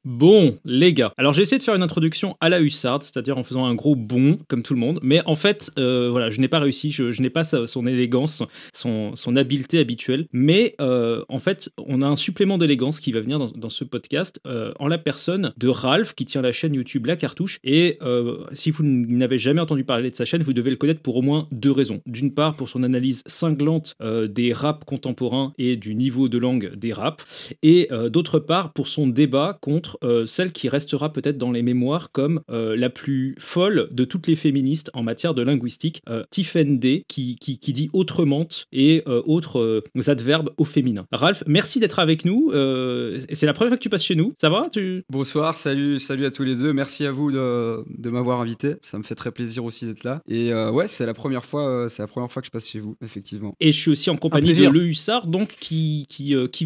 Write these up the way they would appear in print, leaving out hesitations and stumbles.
Bon, les gars, alors j'ai essayé de faire une introduction à la hussarde, c'est-à-dire en faisant un gros bond, comme tout le monde, mais en fait, voilà, je n'ai pas réussi, je n'ai pas son élégance, son habileté habituelle, mais en fait, on a un supplément d'élégance qui va venir dans ce podcast, en la personne de Ralph, qui tient la chaîne YouTube La Cartouche, et si vous n'avez jamais entendu parler de sa chaîne, vous devez le connaître pour au moins deux raisons. D'une part, pour son analyse cinglante des raps contemporains et du niveau de langue des raps, et d'autre part, pour son débat contre celle qui restera peut-être dans les mémoires comme la plus folle de toutes les féministes en matière de linguistique, Tiffen Day, qui dit autrement et autres adverbes au féminin. Ralph, merci d'être avec nous. C'est la première fois que tu passes chez nous. Ça va Bonsoir, salut à tous les deux. Merci à vous de m'avoir invité. Ça me fait très plaisir aussi d'être là. Et ouais, c'est la première fois que je passe chez vous, effectivement. Et je suis aussi en compagnie de Le Hussard, donc qui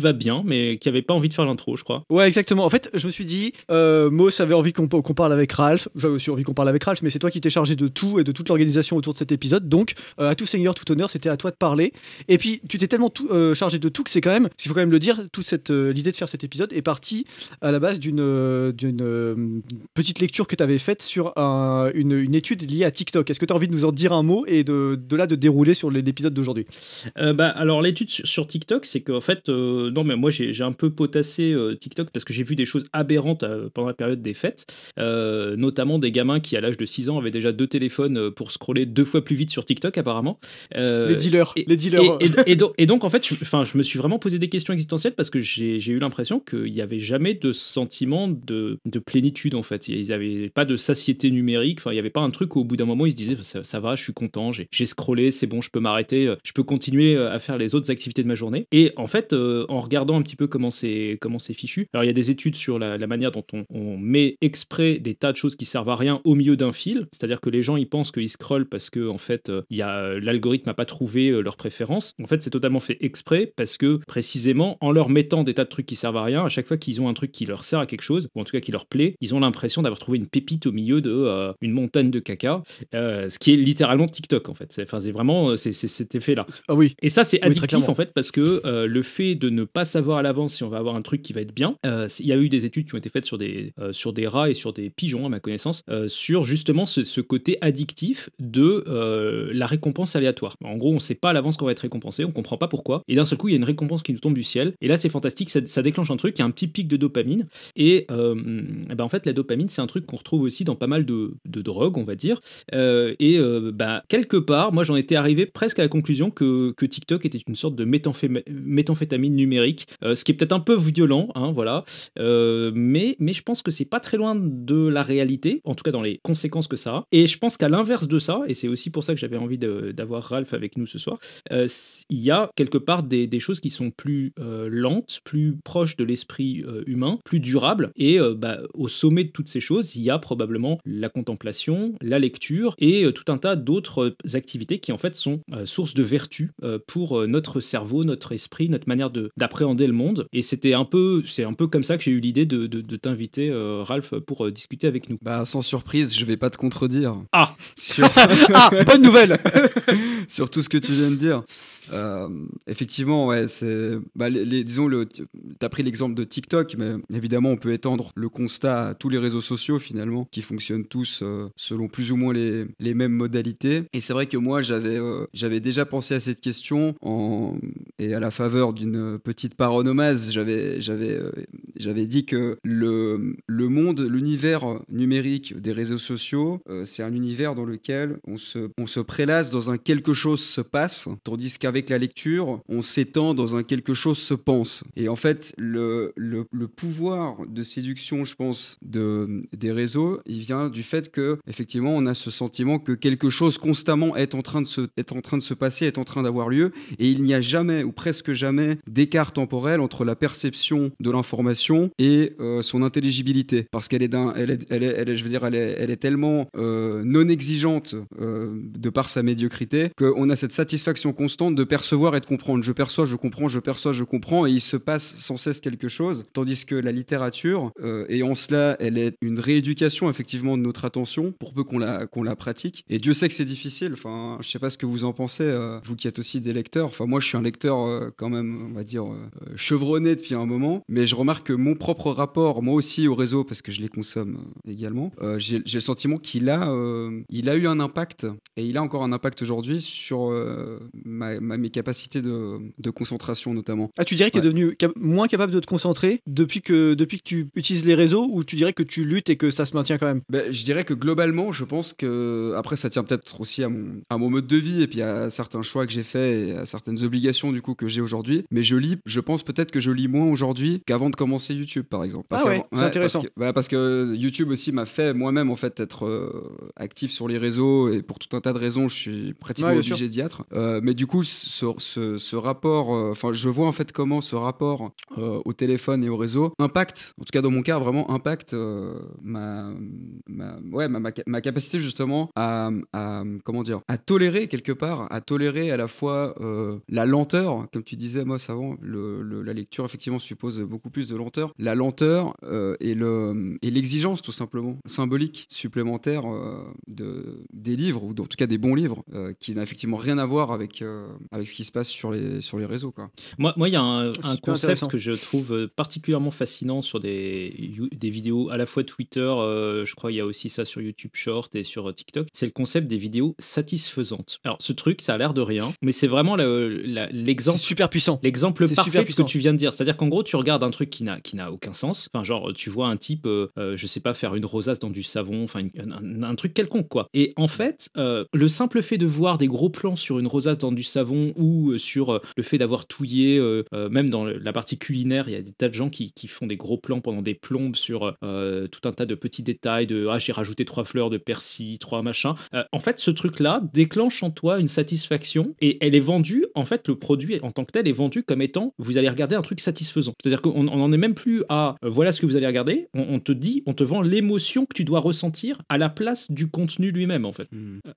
va bien, mais qui avait pas envie de faire l'intro, je crois. Ouais, exactement. En fait, je me suis dit, Moss avait envie qu'on parle avec Ralph. J'avais aussi envie qu'on parle avec Ralph, mais c'est toi qui t'es chargé de tout et de toute l'organisation autour de cet épisode. Donc, à tout seigneur, tout honneur, c'était à toi de parler. Et puis, tu t'es tellement chargé de tout que c'est quand même, s'il faut quand même le dire, l'idée de faire cet épisode est partie à la base d'une petite lecture que tu avais faite sur une étude liée à TikTok. Est-ce que tu as envie de nous en dire un mot et de dérouler sur l'épisode d'aujourd'hui? Alors, l'étude sur TikTok, c'est qu'en fait, non, mais moi j'ai un peu potassé TikTok parce que j'ai vu des choses aberrantes pendant la période des fêtes, notamment des gamins qui, à l'âge de 6 ans, avaient déjà 2 téléphones pour scroller 2 fois plus vite sur TikTok, apparemment. Les dealers. Et donc, en fait, je me suis vraiment posé des questions existentielles parce que j'ai eu l'impression qu'il n'y avait jamais de sentiment de plénitude, en fait. Ils n'avaient pas de satiété numérique, enfin, il n'y avait pas un truc où, au bout d'un moment, ils se disaient ça va, je suis content, j'ai scrollé, c'est bon, je peux m'arrêter, je peux continuer à faire les autres activités de ma journée. Et en fait, en regardant un petit peu comment c'est fichu, alors il y a des études sur la manière dont on met exprès des tas de choses qui servent à rien au milieu d'un fil, c'est-à-dire que les gens ils pensent qu'ils scrollent parce que en fait l'algorithme n'a pas trouvé leur préférence. En fait, c'est totalement fait exprès parce que précisément en leur mettant des tas de trucs qui servent à rien, à chaque fois qu'ils ont un truc qui leur sert à quelque chose, ou en tout cas qui leur plaît, ils ont l'impression d'avoir trouvé une pépite au milieu de une montagne de caca, ce qui est littéralement TikTok, en fait. C'est vraiment cet effet-là. Ah oui. Et ça, c'est addictif, en fait, parce que le fait de ne pas savoir à l'avance si on va avoir un truc qui va être bien, il y a eu des études qui ont été faites sur des rats et sur des pigeons, à ma connaissance, sur justement ce côté addictif de la récompense aléatoire. En gros, on sait pas à l'avance qu'on va être récompensé, on comprend pas pourquoi, et d'un seul coup, il y a une récompense qui nous tombe du ciel, et là, c'est fantastique, ça déclenche un truc, il y a un petit pic de dopamine, et en fait, la dopamine, c'est un truc qu'on retrouve aussi dans pas mal de drogues, on va dire, quelque part, moi, j'en étais arrivé presque à la conclusion que TikTok était une sorte de méthamphétamine numérique, ce qui est peut-être un peu violent, hein, voilà, mais je pense que c'est pas très loin de la réalité, en tout cas dans les conséquences que ça a. Et je pense qu'à l'inverse de ça, et c'est aussi pour ça que j'avais envie d'avoir Ralph avec nous ce soir, il y a quelque part des choses qui sont plus lentes, plus proches de l'esprit humain, plus durables, et au sommet de toutes ces choses, il y a probablement la contemplation, la lecture, et tout un tas d'autres activités qui en fait sont source de vertu pour notre cerveau, notre esprit, notre manière d'appréhender le monde. Et c'est un peu comme ça que j'ai eu l'idée de t'inviter, Ralph, pour discuter avec nous. Bah, sans surprise, je vais pas te contredire. Ah bonne nouvelle. Sur tout ce que tu viens de dire. Effectivement, ouais, c'est. T'as pris l'exemple de TikTok, mais évidemment, on peut étendre le constat à tous les réseaux sociaux finalement, qui fonctionnent tous selon plus ou moins les mêmes modalités. Et c'est vrai que moi, j'avais déjà pensé à cette question et à la faveur d'une petite paronomase, j'avais dit que l'univers numérique des réseaux sociaux, c'est un univers dans lequel on se prélasse dans un quelque chose se passe, tandis qu'avec la lecture, on s'étend dans un quelque chose se pense. Et en fait, le pouvoir de séduction, je pense, des réseaux, il vient du fait que, effectivement, on a ce sentiment que quelque chose constamment est en train de se passer, est en train d'avoir lieu, et il n'y a jamais, ou presque jamais, d'écart temporel entre la perception de l'information et son intelligibilité, parce qu'elle est tellement non exigeante de par sa médiocrité, qu'on a cette satisfaction constante de percevoir et de comprendre. Je perçois, je comprends, je perçois, je comprends, et il se passe sans cesse quelque chose, tandis que la littérature, et en cela, elle est une rééducation effectivement de notre attention, pour peu qu'on la pratique. Et Dieu sait que c'est difficile. Enfin, je sais pas ce que vous en pensez, vous qui êtes aussi des lecteurs. Enfin, moi, je suis un lecteur quand même, on va dire, chevronné depuis un moment, mais je remarque que mon propre rapport, moi aussi, au réseau, parce que je les consomme également, j'ai le sentiment qu'il a eu un impact, et il a encore un impact aujourd'hui sur mes capacités de concentration, notamment. Ah, tu dirais que tu es devenu moins capable de te concentrer depuis que tu utilises les réseaux, ou tu dirais que tu luttes et que ça se maintient quand même? Je dirais que globalement, je pense que, après, ça tient peut-être aussi à mon mode de vie, et puis à certains choix que j'ai faits, et à certaines obligations, du coup, que j'ai aujourd'hui. Mais je pense peut-être que je lis moins aujourd'hui qu'avant de commencer YouTube, par exemple. C'est intéressant. Parce que YouTube aussi m'a fait moi-même, en fait, être actif sur les réseaux, et pour tout un tas de raisons, je suis pratiquement obligé d'y être. Mais du coup, ce rapport, je vois en fait comment ce rapport au téléphone et au réseau impacte, en tout cas dans mon cas, vraiment impacte ma capacité justement à tolérer quelque part, à tolérer à la fois la lenteur, comme tu disais, Moss, avant, la lecture effectivement suppose beaucoup plus de lenteur, la lenteur et l'exigence tout simplement symbolique supplémentaire des livres, ou en tout cas des bons livres, qui n'a effectivement rien à voir avec ce qui se passe sur les réseaux, quoi. Moi, il y a un concept que je trouve particulièrement fascinant sur des vidéos à la fois Twitter, je crois il y a aussi ça sur YouTube Short et sur TikTok, c'est le concept des vidéos satisfaisantes. Alors ce truc, ça a l'air de rien, mais c'est vraiment l'exemple super puissant. L'exemple parfait de ce que tu viens de dire. C'est-à-dire qu'en gros, tu regardes un truc qui n'a aucun sens. Enfin, genre, tu vois un type, je sais pas, faire une rosace dans du savon, enfin, un truc quelconque, quoi. Et en fait, le simple fait de voir des gros plans sur une rosace dans du savon, ou sur le fait d'avoir touillé, même dans la partie culinaire, il y a des tas de gens qui font des gros plans pendant des plombes sur tout un tas de petits détails de j'ai rajouté 3 fleurs de persil, 3 machins. En fait, ce truc-là déclenche en toi une satisfaction, et elle est vendue, en fait, le produit en tant que tel est vendu comme étant, vous allez regarder un truc satisfaisant. C'est-à-dire qu'on n'en est même plus à voilà ce que vous allez regarder, on te vend l'émotion que tu dois ressentir à la place du contenu lui-même, en fait.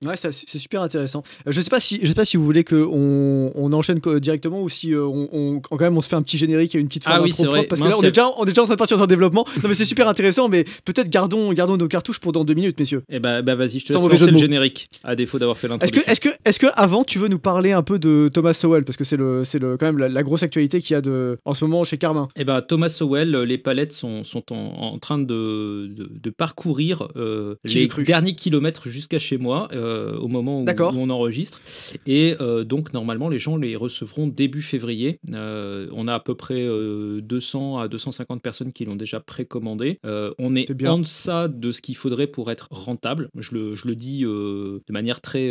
Ouais, c'est super intéressant. Je sais pas si vous voulez qu'on enchaîne directement, ou si quand même on se fait un petit générique et une petite fin d'intro propre, parce que là on est déjà en train de partir dans un développement. Non, mais c'est super intéressant, mais peut-être gardons nos cartouches pour dans 2 minutes, messieurs. Et bah vas-y, je te laisse lancer le générique, à défaut d'avoir fait l'intro. Est-ce que avant tu veux nous parler un peu de Thomas Sowell, parce que c'est quand même la grosse actualité qu'il y a en ce moment chez Carmin. Et bah Thomas Sowell, les palettes sont en train de parcourir les derniers kilomètres jusqu'à chez moi au moment où on enregistre, et donc normalement les gens les recevront début février. On a à peu près 200 à 250 personnes qui l'ont déjà précommandé. On est en deçà de ce qu'il faudrait pour être rentable. Je le dis de manière très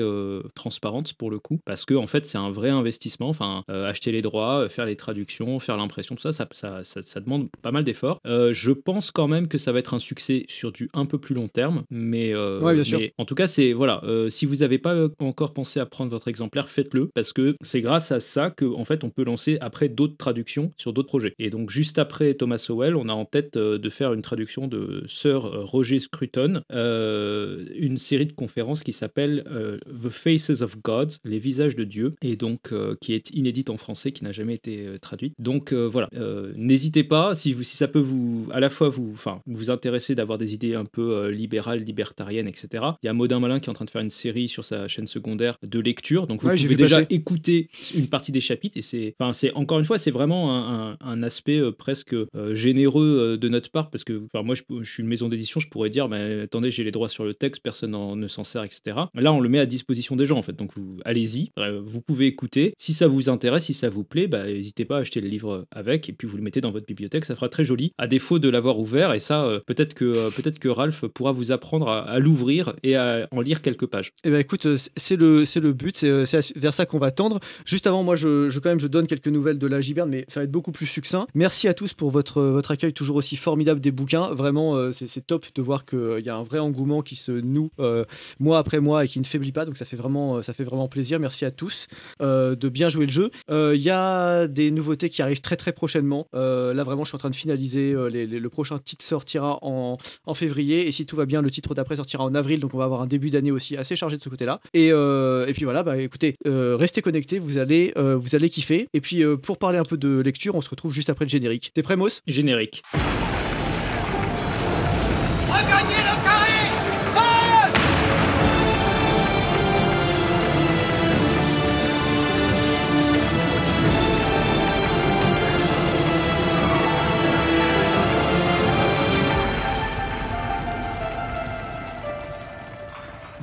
transparente pour le coup, parce que en fait c'est un vrai investissement. Enfin, acheter les droits, faire les traductions, faire l'impression, tout ça demande pas mal d'efforts. Je pense quand même que ça va être un succès sur du un peu plus long terme, mais en tout cas c'est si vous n'avez pas encore pensé à prendre votre exemplaire, faites-le, parce que c'est grâce à ça que en fait on peut lancer après d'autres traductions sur d'autres projets. Et donc juste après Thomas Sowell, on a en tête de faire une traduction de Sir Roger Scruton, une série de conférences qui s'appelle The Faces of God, les visages de Dieu, et donc qui est inédite en français, qui n'a jamais été traduite. Donc voilà, n'hésitez pas, si ça peut à la fois vous intéresser, d'avoir des idées un peu libérales, libertariennes, etc. Il y a Modin Malin qui est en train de faire une série sur sa chaîne secondaire de lecture, donc vous pouvez déjà écouter une partie des chapitres, et c'est encore une fois, c'est vraiment un aspect presque généreux de notre part, parce que moi je suis une maison d'édition, je pourrais dire attendez, j'ai les droits sur le texte, personne ne s'en sert, etc. Là on le met à disposition des gens, en fait, donc allez-y, vous pouvez écouter, si ça vous intéresse, si ça vous plaît, n'hésitez pas à acheter le livre avec, et puis vous le mettez dans votre bibliothèque, ça fera très joli, à défaut de l'avoir ouvert, et ça peut-être que Ralph pourra vous apprendre à l'ouvrir et à en lire quelques pages. Eh ben écoute, c'est le but, c'est vers ça qu'on va tendre. Juste avant, moi je donne quelques nouvelles de la Giberne, mais ça va être beaucoup plus succinct. Merci à tous pour votre accueil toujours aussi formidable des bouquins. Vraiment, c'est top de voir qu'il y a un vrai engouement qui se noue mois après mois et qui ne faiblit pas, donc ça fait vraiment plaisir. Merci à tous de bien jouer le jeu. Il y a des nouveautés qui arrivent très très prochainement. Là vraiment je suis en train de finaliser, le prochain titre sortira en février, et si tout va bien le titre d'après sortira en avril, donc on va avoir un début d'année aussi assez chargé de ce côté là, et puis voilà, écoutez, restez connectés, vous allez kiffer, et puis pour parler un peu de lecture, on se retrouve juste après le générique. T'es prêt, Moss ? Générique. Regagnez le carré !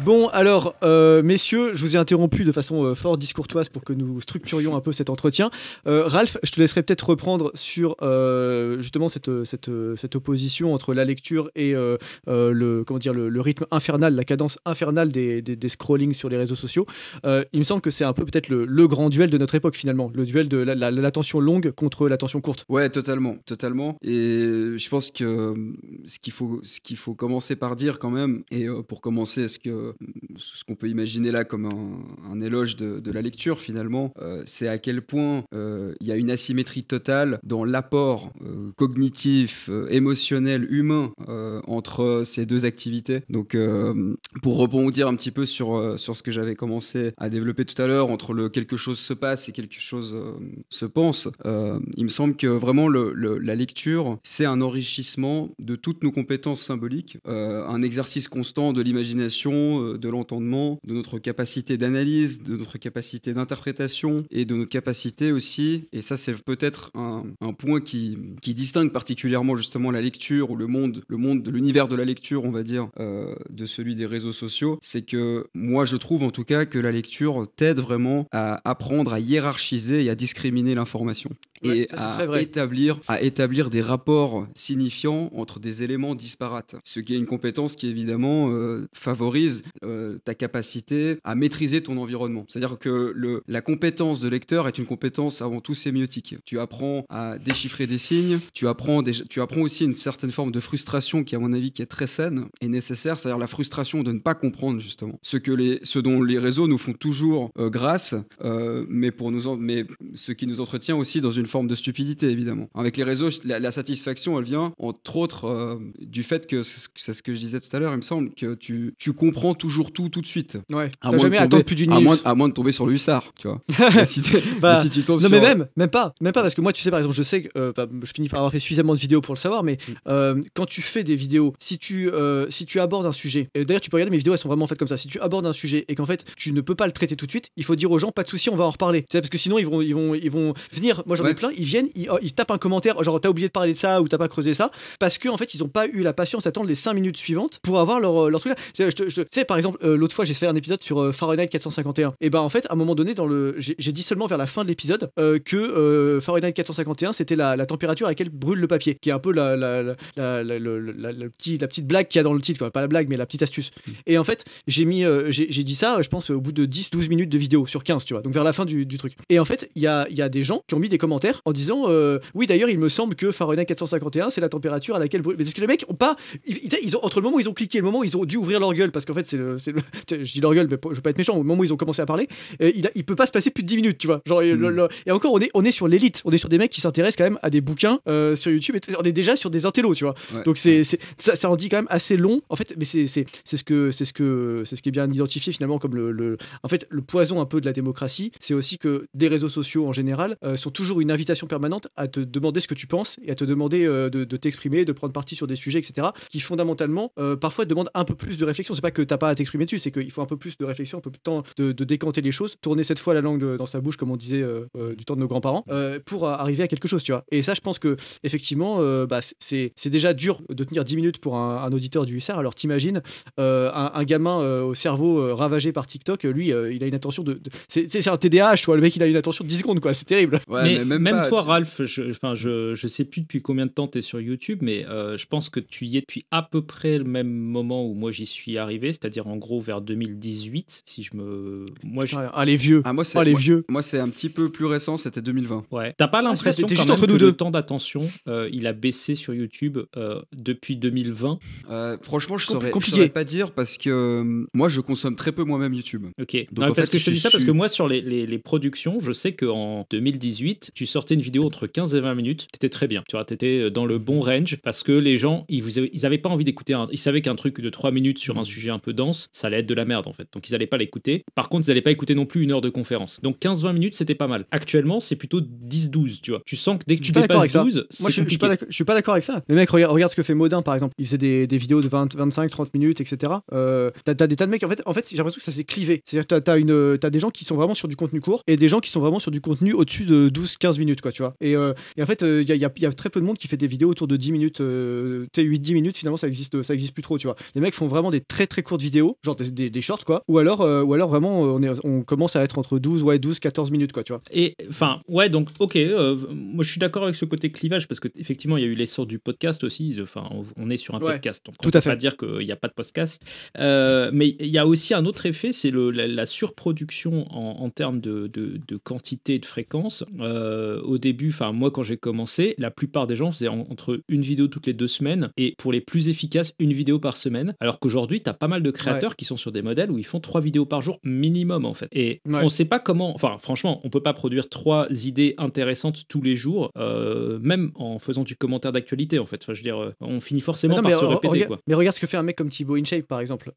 Bon, alors, messieurs, je vous ai interrompu de façon fort discourtoise pour que nous structurions un peu cet entretien. Ralph, je te laisserai peut-être reprendre sur justement cette opposition entre la lecture et le rythme infernal, la cadence infernale des scrollings sur les réseaux sociaux. Il me semble que c'est un peu peut-être le grand duel de notre époque finalement, le duel de l'attention longue contre l'attention courte. Ouais, totalement. Et je pense que ce qu'il faut commencer par dire quand même, et pour commencer, ce qu'on peut imaginer là comme un éloge de la lecture finalement, c'est à quel point il y a une asymétrie totale dans l'apport cognitif, émotionnel, humain entre ces deux activités. Donc pour rebondir un petit peu sur ce que j'avais commencé à développer tout à l'heure, entre le quelque chose se passe et quelque chose se pense, il me semble que vraiment la lecture, c'est un enrichissement de toutes nos compétences symboliques, un exercice constant de l'imagination, de l'entendement, de notre capacité d'analyse, de notre capacité d'interprétation et de notre capacité aussi, et ça c'est peut-être un point qui distingue particulièrement justement la lecture ou le monde de l'univers de la lecture, on va dire, de celui des réseaux sociaux, c'est que moi je trouve en tout cas que la lecture t'aide vraiment à apprendre à hiérarchiser et à discriminer l'information. Ouais, Et à établir des rapports signifiants entre des éléments disparates. Ce qui est une compétence qui évidemment favorise ta capacité à maîtriser ton environnement. C'est-à-dire que la compétence de lecteur est une compétence avant tout sémiotique. Tu apprends à déchiffrer des signes, tu apprends aussi une certaine forme de frustration qui à mon avis qui est très saine et nécessaire, c'est-à-dire la frustration de ne pas comprendre justement ce dont les réseaux nous font toujours grâce, mais ce qui nous entretient aussi dans une forme de stupidité évidemment. Avec les réseaux, la satisfaction elle vient entre autres du fait que c'est ce que je disais tout à l'heure, il me semble que tu comprends toujours tout de suite. Ouais. T'as jamais à attendre plus d'une minute. À moins de tomber sur le hussard, tu vois. si tu tombes non sur... mais même pas parce que moi tu sais par exemple je sais que je finis par avoir fait suffisamment de vidéos pour le savoir, mais quand tu fais des vidéos, si tu abordes un sujet, et d'ailleurs tu peux regarder mes vidéos, elles sont vraiment faites comme ça, si tu abordes un sujet et qu'en fait tu ne peux pas le traiter tout de suite, il faut dire aux gens pas de souci, on va en reparler, tu sais, parce que sinon ils vont venir, moi j'en ai plein, ils viennent, ils tapent un commentaire genre t'as oublié de parler de ça ou t'as pas creusé ça, parce que en fait ils ont pas eu la patience d'attendre les 5 minutes suivantes pour avoir leur truc là. Tu sais par exemple l'autre fois j'ai fait un épisode sur Fahrenheit 451, et ben en fait à un moment donné j'ai dit seulement vers la fin de l'épisode que Fahrenheit 451 c'était la température à laquelle brûle le papier, qui est un peu la petite blague qu'il y a dans le titre, quoi. Pas la blague mais la petite astuce. Et en fait j'ai dit ça je pense au bout de 10-12 minutes de vidéo sur 15, tu vois, donc vers la fin du truc. Et en fait il y a des gens qui ont mis des commentaires en disant oui d'ailleurs il me semble que Fahrenheit 451 c'est la température à laquelle brûle, mais parce que les mecs ont pas ils ont, entre le moment où ils ont cliqué et le moment où ils ont dû ouvrir leur gueule, parce qu'en fait je dis leur gueule mais je veux pas être méchant, au moment où ils ont commencé à parler il peut pas se passer plus de 10 minutes, tu vois, genre et encore on est sur l'élite, on est sur des mecs qui s'intéressent quand même à des bouquins sur YouTube, et on est déjà sur des intellos, tu vois. Ouais. Donc ça en dit quand même assez long en fait, mais c'est ce qui est bien identifié finalement comme en fait le poison un peu de la démocratie, c'est aussi que des réseaux sociaux en général sont toujours une invitation permanente à te demander ce que tu penses et à te demander de t'exprimer, de prendre parti sur des sujets, etc., qui fondamentalement parfois te demandent un peu plus de réflexion. C'est pas que t'as pas à t'exprimer dessus, c'est qu'il faut un peu plus de réflexion, un peu plus de temps de décanter les choses, tourner cette fois la langue dans sa bouche comme on disait du temps de nos grands-parents, pour arriver à quelque chose, tu vois. Et ça je pense que effectivement c'est déjà dur de tenir 10 minutes pour un auditeur du Hussard. Alors t'imagines un gamin au cerveau ravagé par TikTok, lui il a une attention c'est un TDAH, tu vois, le mec il a une attention de 10 secondes, quoi, c'est terrible. Ouais, mais même toi Ralph, je sais plus depuis combien de temps t'es sur YouTube, mais je pense que tu y es depuis à peu près le même moment où moi j'y suis arrivé, c'est-à-dire en gros vers 2018 si je me... les vieux. Moi c'est un petit peu plus récent, c'était 2020. Ouais. T'as pas l'impression quand même que le temps d'attention il a baissé sur YouTube depuis 2020? Franchement je saurais pas dire, parce que moi je consomme très peu moi-même YouTube. Ok. Donc, non, parce que je te dis ça parce que moi sur les productions, je sais qu'en 2018 tu sortais une vidéo entre 15 et 20 minutes, t'étais très bien, tu vois, t'étais dans le bon range, parce que les gens ils avaient pas envie d'écouter ils savaient qu'un truc de 3 minutes sur un sujet un peu dense ça allait être de la merde en fait, donc ils allaient pas l'écouter. Par contre ils allaient pas écouter non plus 1 heure de conférence, donc 15-20 minutes c'était pas mal. Actuellement c'est plutôt 10-12, tu vois, tu sens que dès que tu dépasses 12 moi je suis pas d'accord avec ça. Les mecs, regarde ce que fait Modin par exemple, il faisait des vidéos de 25-30 minutes, etc. T'as des tas de mecs, en fait j'ai l'impression que ça s'est clivé, c'est-à-dire t'as des gens qui sont vraiment sur du contenu court et des gens qui sont vraiment sur du contenu au-dessus de 12-15 minutes, quoi, tu vois. Et en fait, il y a très peu de monde qui fait des vidéos autour de 10 minutes, tu sais, 8-10 minutes, finalement, ça existe plus trop, tu vois. Les mecs font vraiment des très très courtes vidéos, genre des shorts, quoi, ou alors vraiment, on commence à être entre 12-14 minutes, quoi, tu vois. Et enfin, ouais, donc, ok, moi je suis d'accord avec ce côté clivage parce qu'effectivement, il y a eu l'essor du podcast aussi. Enfin, on est sur un Ouais, podcast, donc on tout peut à fait. pas dire qu'il n'y a pas de podcast. Mais il y a aussi un autre effet, c'est la surproduction en termes de quantité et de fréquence. Au début, enfin, moi quand j'ai commencé, la plupart des gens faisaient entre une vidéo toutes les 2 semaines et pour les plus efficaces, une vidéo par semaine. Alors qu'aujourd'hui, tu as pas mal de créateurs qui sont sur des modèles où ils font 3 vidéos par jour minimum en fait. Et Ouais. on sait pas comment, enfin, franchement, on peut pas produire 3 idées intéressantes tous les jours, même en faisant du commentaire d'actualité en fait. Enfin, je veux dire, on finit forcément Non, par se répéter, regarde, quoi. mais regarde ce que fait un mec comme Thibaut InShape par exemple.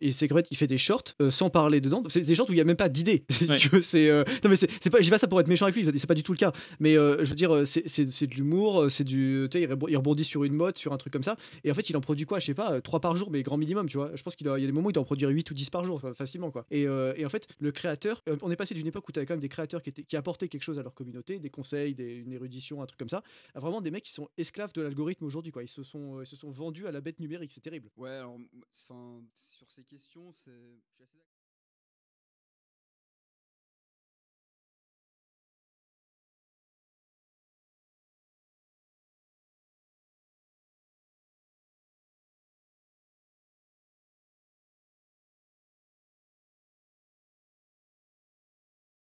Et c'est qu'en fait, il fait des shorts sans parler dedans. C'est des shorts où il n'y a même pas d'idée. Si Ouais. tu veux, non, mais c'est pas, je dis pas ça pour être méchant avec lui, c'est pas du tout le cas. Mais je veux dire, c'est de l'humour, c'est du. Tu sais, il rebondit sur une mode, sur un truc comme ça. Et en fait, il en produit quoi, je sais pas, 3 par jour, mais grand minimum, tu vois. Je pense il y a des moments où il doit en produire 8 ou 10 par jour, facilement, quoi. Et en fait, le créateur, on est passé d'une époque où tu avais quand même des créateurs qui apportaient quelque chose à leur communauté, des conseils, une érudition, un truc comme ça, à vraiment des mecs qui sont esclaves de l'algorithme aujourd'hui, quoi. Ils se sont vendus à la bête numérique, c'est terrible. Ouais, alors, enfin, sur ces questions, c'est. Je suis assez d'accord.